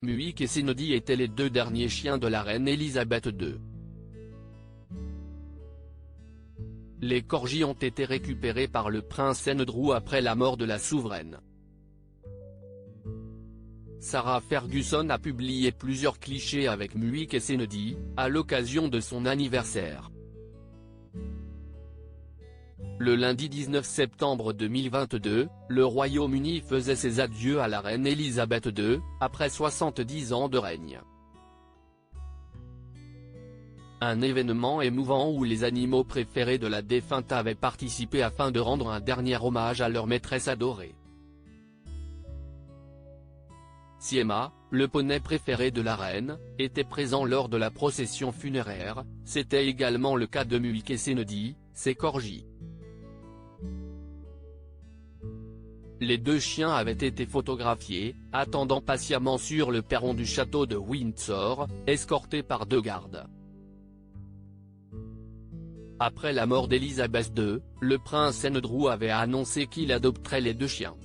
Muick et Senodi étaient les deux derniers chiens de la reine Elisabeth II. Les corgis ont été récupérés par le prince Andrew après la mort de la souveraine. Sarah Ferguson a publié plusieurs clichés avec Muick et Senodi, à l'occasion de son anniversaire. Le lundi 19 septembre 2022, le Royaume-Uni faisait ses adieux à la reine Elisabeth II, après 70 ans de règne. Un événement émouvant où les animaux préférés de la défunte avaient participé afin de rendre un dernier hommage à leur maîtresse adorée. Siema, le poney préféré de la reine, était présent lors de la procession funéraire, c'était également le cas de Muick et Senodi, ses corgis. Les deux chiens avaient été photographiés, attendant patiemment sur le perron du château de Windsor, escortés par deux gardes. Après la mort d'Elisabeth II, le prince Andrew avait annoncé qu'il adopterait les deux chiens.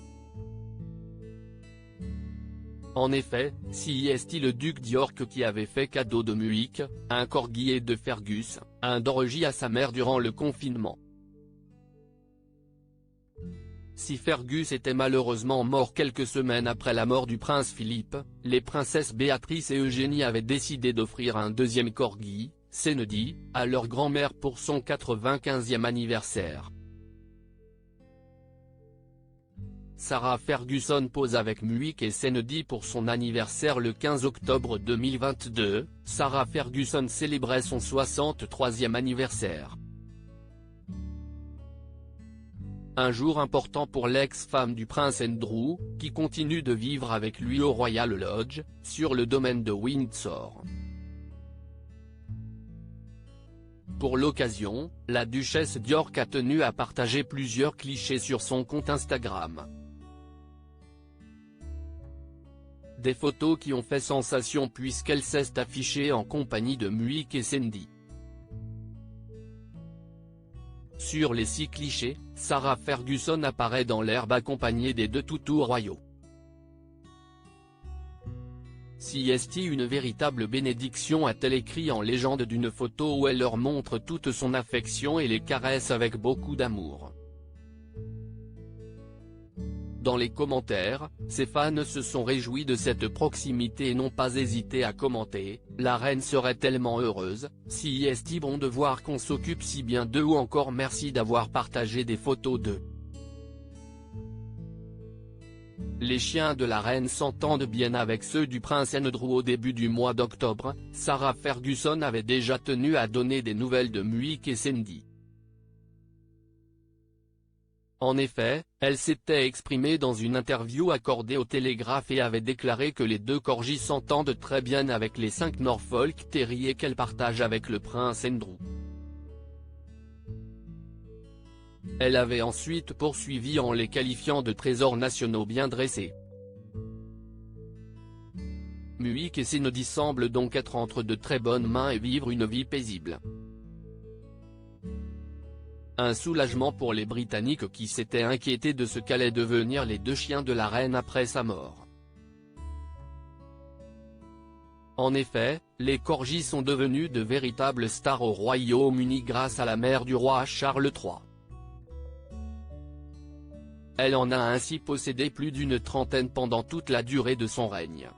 En effet, c'est le duc d'York qui avait fait cadeau de Muick, un corgi et de Fergus, un dorgi à sa mère durant le confinement. Si Fergus était malheureusement mort quelques semaines après la mort du prince Philippe, les princesses Béatrice et Eugénie avaient décidé d'offrir un deuxième corgi, Senodi, à leur grand-mère pour son 95e anniversaire. Sarah Ferguson pose avec Muick et Senodi pour son anniversaire le 15 octobre 2022, Sarah Ferguson célébrait son 63e anniversaire. Un jour important pour l'ex-femme du prince Andrew, qui continue de vivre avec lui au Royal Lodge, sur le domaine de Windsor. Pour l'occasion, la duchesse d'York a tenu à partager plusieurs clichés sur son compte Instagram. Des photos qui ont fait sensation puisqu'elle s'est affichée en compagnie de Muick et Senodi. Sur les 6 clichés, Sarah Ferguson apparaît dans l'herbe accompagnée des deux toutous royaux. C'est une véritable bénédiction, a-t-elle écrit en légende d'une photo où elle leur montre toute son affection et les caresse avec beaucoup d'amour. Dans les commentaires, ses fans se sont réjouis de cette proximité et n'ont pas hésité à commenter « La reine serait tellement heureuse, si bon de voir qu'on s'occupe si bien d'eux » ou encore « Merci d'avoir partagé des photos d'eux ». Les chiens de la reine s'entendent bien avec ceux du prince Andrew. Au début du mois d'octobre, Sarah Ferguson avait déjà tenu à donner des nouvelles de Muick et Senodi. En effet, elle s'était exprimée dans une interview accordée au Télégraphe et avait déclaré que les deux corgis s'entendent très bien avec les 5 Norfolk Terriers qu'elle partage avec le prince Andrew. Elle avait ensuite poursuivi en les qualifiant de trésors nationaux bien dressés. Muick et Senodi semblent donc être entre de très bonnes mains et vivre une vie paisible. Un soulagement pour les Britanniques qui s'étaient inquiétés de ce qu'allaient devenir les deux chiens de la reine après sa mort. En effet, les corgis sont devenus de véritables stars au Royaume-Uni grâce à la mère du roi Charles III. Elle en a ainsi possédé plus d'une trentaine pendant toute la durée de son règne.